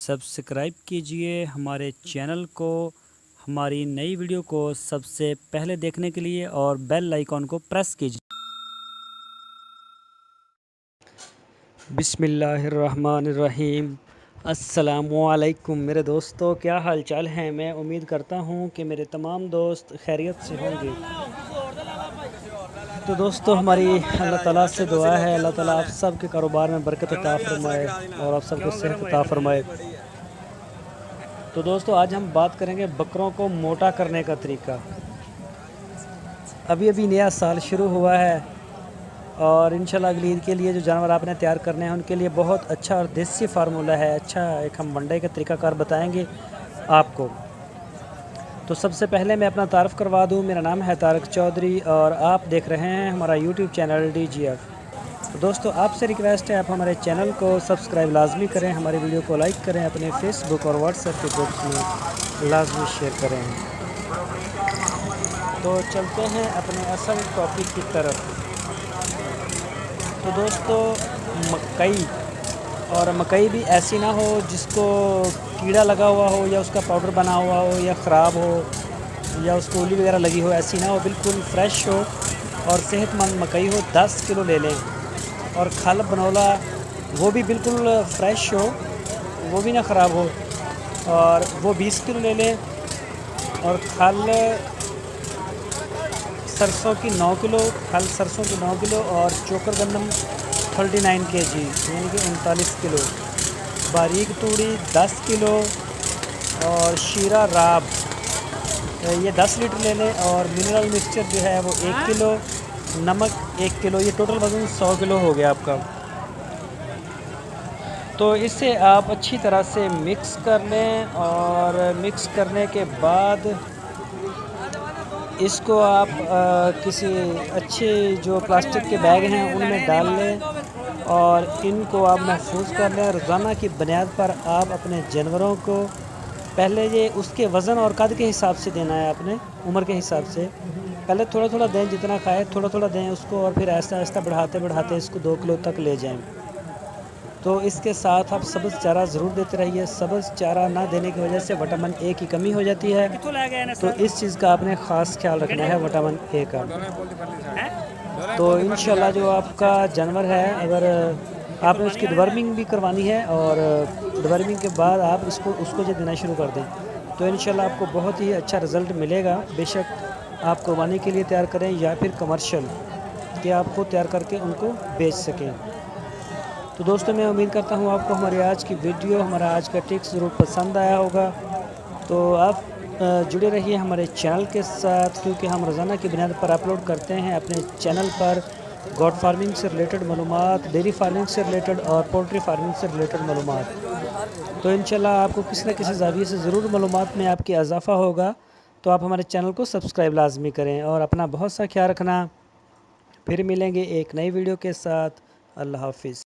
Subscribe कीजिए हमारे channel को, हमारी नई वीडियो को सबसे पहले देखने के लिए और बेल आइकॉन को प्रेस कीजिए। बिस्मिल्लाहिर्रहमानिर्रहीम। अस्सलामुअलैकुम मेरे दोस्तों, क्या हाल चाल हैं। मैं उम्मीद करता हूं कि मेरे तमाम दोस्त खैरियत से होंगे। तो दोस्तों, हमारी अल्लाह ताला से दुआ है, अल्लाह ताला आप सब के कारोबार में बरकत अता फरमाए और आप सबको सेहत अता फरमाए। तो दोस्तों, आज हम बात करेंगे बकरों को मोटा करने का तरीका। अभी अभी नया साल शुरू हुआ है और इंशाल्लाह अगली ईद के लिए जो जानवर आपने तैयार करने हैं उनके लिए बहुत अच्छा और देसी फार्मूला है। अच्छा एक हम मंडे का तरीकाकार बताएंगे आपको। तो सबसे पहले मैं अपना तारफ़ करवा दूं, मेरा नाम है तारक चौधरी और आप देख रहे हैं हमारा यूट्यूब चैनल DGF। तो दोस्तों, आपसे रिक्वेस्ट है आप हमारे चैनल को सब्सक्राइब लाजमी करें, हमारी वीडियो को लाइक करें, अपने फेसबुक और व्हाट्सएप के ग्रुप्स में लाजमी शेयर करें। तो चलते हैं अपने असल टॉपिक की तरफ। तो दोस्तों, मकई और मकई भी ऐसी ना हो जिसको कीड़ा लगा हुआ हो या उसका पाउडर बना हुआ हो या ख़राब हो या उसको उली वगैरह लगी हो, ऐसी ना हो। बिल्कुल फ्रेश हो और सेहतमंद मकई हो। 10 किलो ले लें। और खल बनोला वो भी बिल्कुल फ्रेश हो, वो भी ना ख़राब हो, और वो 20 किलो ले लें। और खल सरसों की 9 किलो, खल सरसों की 9 किलो और चोकर गंदम 39 kg यानी कि 39 किलो। बारीक तूड़ी 10 किलो और शीरा राब ये 10 लीटर ले लें। और मिनरल मिक्सचर जो है वो 1 किलो, नमक 1 किलो। ये टोटल वज़न 100 किलो हो गया आपका। तो इसे आप अच्छी तरह से मिक्स कर लें और मिक्स करने के बाद इसको आप किसी अच्छे जो प्लास्टिक के बैग हैं उनमें डाल लें और इनको आप महफूज कर लें। रोज़ाना की बुनियाद पर आप अपने जानवरों को पहले ये उसके वज़न और कद के हिसाब से देना है, अपने उम्र के हिसाब से। पहले थोड़ा थोड़ा दें, जितना खाए थोड़ा थोड़ा दें उसको, और फिर ऐसा ऐसा बढ़ाते बढ़ाते इसको 2 किलो तक ले जाएं। तो इसके साथ आप सब्ज़ चारा ज़रूर देते रहिए। सब्ज़ चारा ना देने की वजह से विटामिन ए की कमी हो जाती है, तो इस चीज़ का आपने ख़ास ख्याल रखना है विटामिन ए का। तो इंशाल्लाह जो आपका जानवर है, अगर आपने उसकी डिवर्मिंग भी करवानी है और डिवर्मिंग के बाद आप उसको जो देना शुरू कर दें, तो इंशाल्लाह आपको बहुत ही अच्छा रिज़ल्ट मिलेगा। बेशक आप कुर्बानी के लिए तैयार करें या फिर कमर्शियल कि आप खुद तैयार करके उनको बेच सकें। तो दोस्तों, मैं उम्मीद करता हूँ आपको हमारी आज की वीडियो, हमारा आज का टिप्स ज़रूर पसंद आया होगा। तो आप जुड़े रहिए हमारे चैनल के साथ, क्योंकि हम रोज़ाना की बुनियाद पर अपलोड करते हैं अपने चैनल पर गॉड फार्मिंग से रिलेटेड मालूमात, डेयरी फार्मिंग से रिलेटेड और पोल्ट्री फार्मिंग से रिलेटेड मालूमात। तो इंशाल्लाह आपको किसी न किसी ज़ाविये से ज़रूर मालूमात में आपकी इजाफ़ा होगा। तो आप हमारे चैनल को सब्सक्राइब लाजमी करें और अपना बहुत सा ख्याल रखना। फिर मिलेंगे एक नई वीडियो के साथ। अल्लाह हाफिज़।